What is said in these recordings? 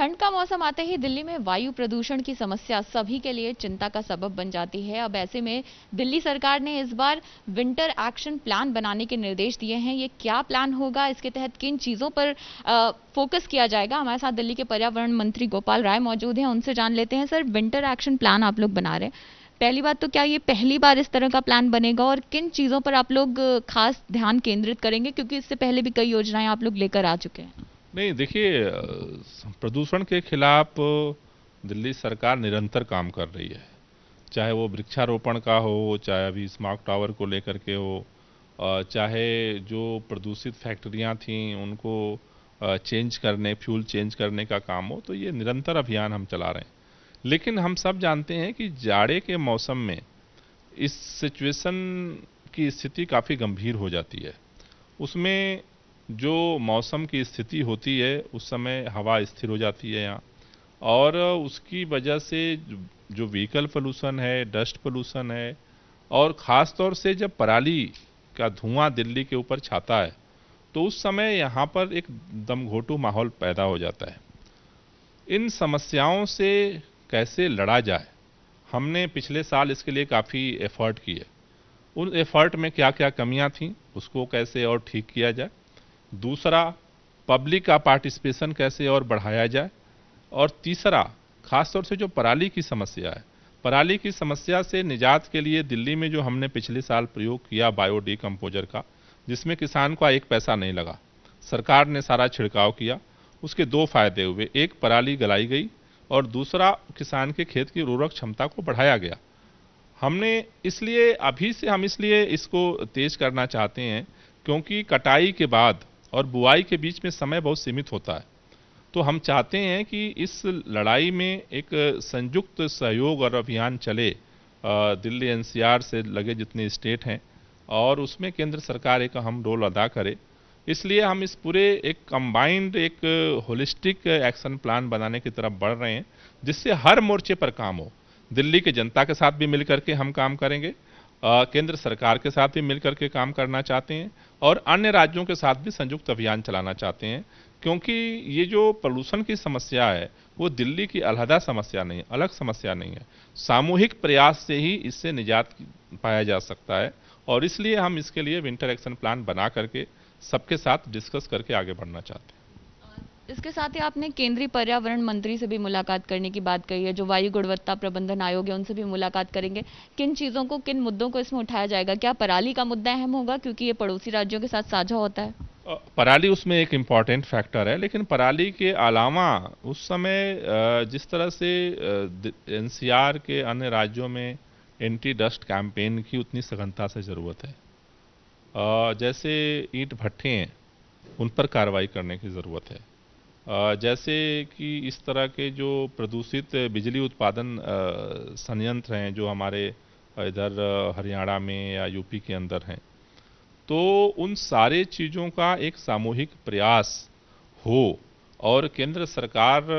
ठंड का मौसम आते ही दिल्ली में वायु प्रदूषण की समस्या सभी के लिए चिंता का सबब बन जाती है। अब ऐसे में दिल्ली सरकार ने इस बार विंटर एक्शन प्लान बनाने के निर्देश दिए हैं। ये क्या प्लान होगा, इसके तहत किन चीजों पर फोकस किया जाएगा, हमारे साथ दिल्ली के पर्यावरण मंत्री गोपाल राय मौजूद हैं, उनसे जान लेते हैं। सर, विंटर एक्शन प्लान आप लोग बना रहे हैं, पहली बात तो क्या ये पहली बार इस तरह का प्लान बनेगा और किन चीजों पर आप लोग खास ध्यान केंद्रित करेंगे, क्योंकि इससे पहले भी कई योजनाएं आप लोग लेकर आ चुके हैं। नहीं, देखिए, प्रदूषण के खिलाफ दिल्ली सरकार निरंतर काम कर रही है। चाहे वो वृक्षारोपण का हो, चाहे अभी स्मार्ट टावर को लेकर के हो, चाहे जो प्रदूषित फैक्ट्रियां थीं उनको चेंज करने, फ्यूल चेंज करने का काम हो, तो ये निरंतर अभियान हम चला रहे हैं। लेकिन हम सब जानते हैं कि जाड़े के मौसम में इस सिचुएशन की स्थिति काफ़ी गंभीर हो जाती है। उसमें जो मौसम की स्थिति होती है उस समय हवा स्थिर हो जाती है यहाँ, और उसकी वजह से जो व्हीकल पोल्यूशन है, डस्ट पोल्यूशन है, और ख़ास तौर से जब पराली का धुआं दिल्ली के ऊपर छाता है तो उस समय यहाँ पर एक दमघोंटू माहौल पैदा हो जाता है। इन समस्याओं से कैसे लड़ा जाए, हमने पिछले साल इसके लिए काफ़ी एफर्ट किए। उन एफर्ट में क्या क्या कमियां थीं उसको कैसे और ठीक किया जाए। दूसरा, पब्लिक का पार्टिसिपेशन कैसे और बढ़ाया जाए। और तीसरा, खासतौर से जो पराली की समस्या है, पराली की समस्या से निजात के लिए दिल्ली में जो हमने पिछले साल प्रयोग किया बायो डिकम्पोजर का, जिसमें किसान को एक पैसा नहीं लगा, सरकार ने सारा छिड़काव किया, उसके दो फायदे हुए। एक, पराली गलाई गई, और दूसरा, किसान के खेत की उर्वरक क्षमता को बढ़ाया गया। हमने इसलिए अभी से हम इसलिए इसको तेज करना चाहते हैं क्योंकि कटाई के बाद और बुआई के बीच में समय बहुत सीमित होता है। तो हम चाहते हैं कि इस लड़ाई में एक संयुक्त सहयोग और अभियान चले, दिल्ली एनसीआर से लगे जितने स्टेट हैं, और उसमें केंद्र सरकार एक अहम रोल अदा करे। इसलिए हम इस पूरे एक कंबाइंड, एक होलिस्टिक एक्शन प्लान बनाने की तरफ बढ़ रहे हैं, जिससे हर मोर्चे पर काम हो। दिल्ली की जनता के साथ भी मिलकर के हम काम करेंगे, केंद्र सरकार के साथ भी मिलकर के काम करना चाहते हैं, और अन्य राज्यों के साथ भी संयुक्त अभियान चलाना चाहते हैं। क्योंकि ये जो प्रदूषण की समस्या है वो दिल्ली की अलहदा समस्या नहीं, अलग समस्या नहीं है। सामूहिक प्रयास से ही इससे निजात पाया जा सकता है, और इसलिए हम इसके लिए विंटर एक्शन प्लान बना करके सबके साथ डिस्कस करके आगे बढ़ना चाहते हैं। इसके साथ ही आपने केंद्रीय पर्यावरण मंत्री से भी मुलाकात करने की बात कही है, जो वायु गुणवत्ता प्रबंधन आयोग है, उनसे भी मुलाकात करेंगे। किन चीज़ों को, किन मुद्दों को इसमें उठाया जाएगा? क्या पराली का मुद्दा अहम होगा, क्योंकि ये पड़ोसी राज्यों के साथ साझा होता है? पराली उसमें एक इम्पॉर्टेंट फैक्टर है, लेकिन पराली के अलावा उस समय जिस तरह से एनसीआर के अन्य राज्यों में एंटी डस्ट कैंपेन की उतनी सघनता से ज़रूरत है। जैसे ईंट भट्ठे हैं, उन पर कार्रवाई करने की ज़रूरत है। जैसे कि इस तरह के जो प्रदूषित बिजली उत्पादन संयंत्र हैं जो हमारे इधर हरियाणा में या यूपी के अंदर हैं, तो उन सारे चीज़ों का एक सामूहिक प्रयास हो, और केंद्र सरकार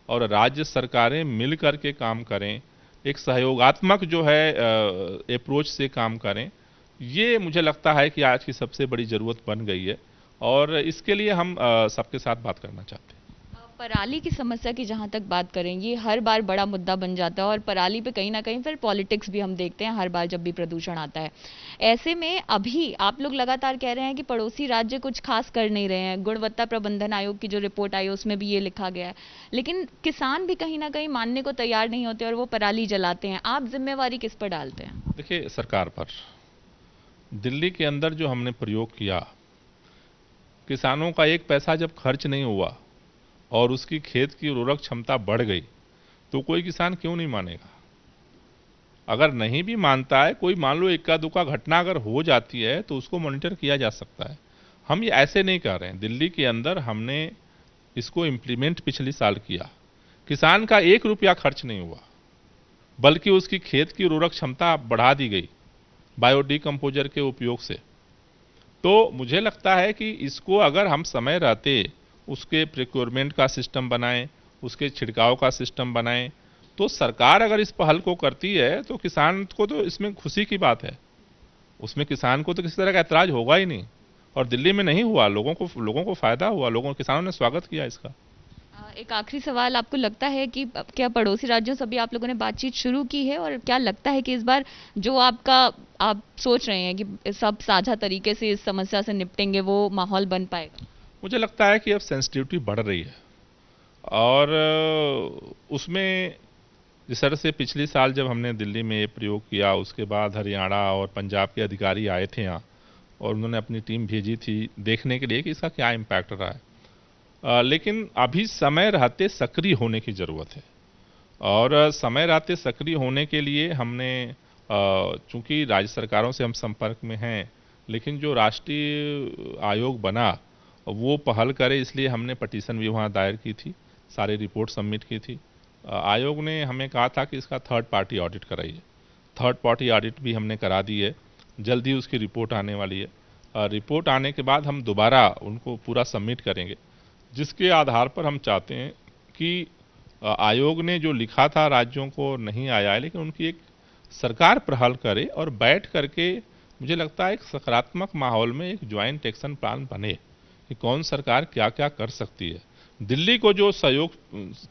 और राज्य सरकारें मिल कर के काम करें, एक सहयोगात्मक जो है अप्रोच से काम करें। ये मुझे लगता है कि आज की सबसे बड़ी ज़रूरत बन गई है, और इसके लिए हम सबके साथ बात करना चाहते हैं। पराली की समस्या की जहां तक बात करें, ये हर बार बड़ा मुद्दा बन जाता है, और पराली पे कहीं ना कहीं फिर पॉलिटिक्स भी हम देखते हैं हर बार जब भी प्रदूषण आता है। ऐसे में अभी आप लोग लगातार कह रहे हैं कि पड़ोसी राज्य कुछ खास कर नहीं रहे हैं, गुणवत्ता प्रबंधन आयोग की जो रिपोर्ट आई है उसमें भी ये लिखा गया है, लेकिन किसान भी कहीं ना कहीं मानने को तैयार नहीं होते और वो पराली जलाते हैं। आप जिम्मेवारी किस पर डालते हैं? देखिए, सरकार पर। दिल्ली के अंदर जो हमने प्रयोग किया, किसानों का एक पैसा जब खर्च नहीं हुआ और उसकी खेत की उर्वरक क्षमता बढ़ गई, तो कोई किसान क्यों नहीं मानेगा? अगर नहीं भी मानता है कोई, मान लो इक्का दुक्का घटना अगर हो जाती है तो उसको मॉनिटर किया जा सकता है। हम ये ऐसे नहीं कर रहे हैं। दिल्ली के अंदर हमने इसको इम्प्लीमेंट पिछले साल किया, किसान का 1 रुपया खर्च नहीं हुआ, बल्कि उसकी खेत की उर्वरक क्षमता बढ़ा दी गई बायो डिकम्पोजर के उपयोग से। तो मुझे लगता है कि इसको अगर हम समय रहते उसके प्रिक्योरमेंट का सिस्टम बनाएं, उसके छिड़काव का सिस्टम बनाएं, तो सरकार अगर इस पहल को करती है तो किसान को तो इसमें खुशी की बात है, उसमें किसान को तो किसी तरह का ऐतराज होगा ही नहीं। और दिल्ली में नहीं हुआ, लोगों को फायदा हुआ, किसानों ने स्वागत किया इसका। एक आखिरी सवाल, आपको लगता है कि क्या पड़ोसी राज्यों से भी आप लोगों ने बातचीत शुरू की है, और क्या लगता है कि इस बार जो आप सोच रहे हैं कि सब साझा तरीके से इस समस्या से निपटेंगे, वो माहौल बन पाएगा? मुझे लगता है कि अब सेंसिटिविटी बढ़ रही है और उसमें जिस तरह से पिछले साल जब हमने दिल्ली में ये प्रयोग किया, उसके बाद हरियाणा और पंजाब के अधिकारी आए थे यहाँ और उन्होंने अपनी टीम भेजी थी देखने के लिए कि इसका क्या इम्पैक्ट रहा है। लेकिन अभी समय रहते सक्रिय होने की ज़रूरत है और समय रहते सक्रिय होने के लिए हमने चूंकि राज्य सरकारों से हम संपर्क में हैं, लेकिन जो राष्ट्रीय आयोग बना वो पहल करे, इसलिए हमने पटिशन भी वहाँ दायर की थी, सारी रिपोर्ट सबमिट की थी। आयोग ने हमें कहा था कि इसका थर्ड पार्टी ऑडिट कराइए। थर्ड पार्टी ऑडिट भी हमने करा दी है, जल्दी उसकी रिपोर्ट आने वाली है। रिपोर्ट आने के बाद हम दोबारा उनको पूरा सबमिट करेंगे, जिसके आधार पर हम चाहते हैं कि आयोग ने जो लिखा था राज्यों को नहीं आया है, लेकिन उनकी एक सरकार पहल करे और बैठ करके मुझे लगता है एक सकारात्मक माहौल में एक ज्वाइंट एक्शन प्लान बने कि कौन सरकार क्या क्या कर सकती है। दिल्ली को जो सहयोग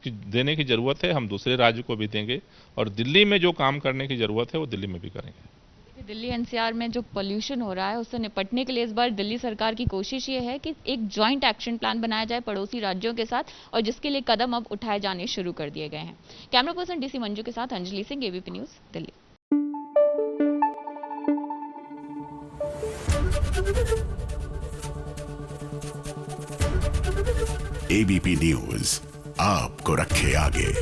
देने की ज़रूरत है हम दूसरे राज्य को भी देंगे और दिल्ली में जो काम करने की ज़रूरत है वो दिल्ली में भी करेंगे। दिल्ली एनसीआर में जो पोल्यूशन हो रहा है उससे निपटने के लिए इस बार दिल्ली सरकार की कोशिश ये है कि एक जॉइंट एक्शन प्लान बनाया जाए पड़ोसी राज्यों के साथ, और जिसके लिए कदम अब उठाए जाने शुरू कर दिए गए हैं। कैमरा पर्सन डीसी मंजू के साथ Anjali Singh, ABP news, Delhi. ABP news आपको रखे आगे।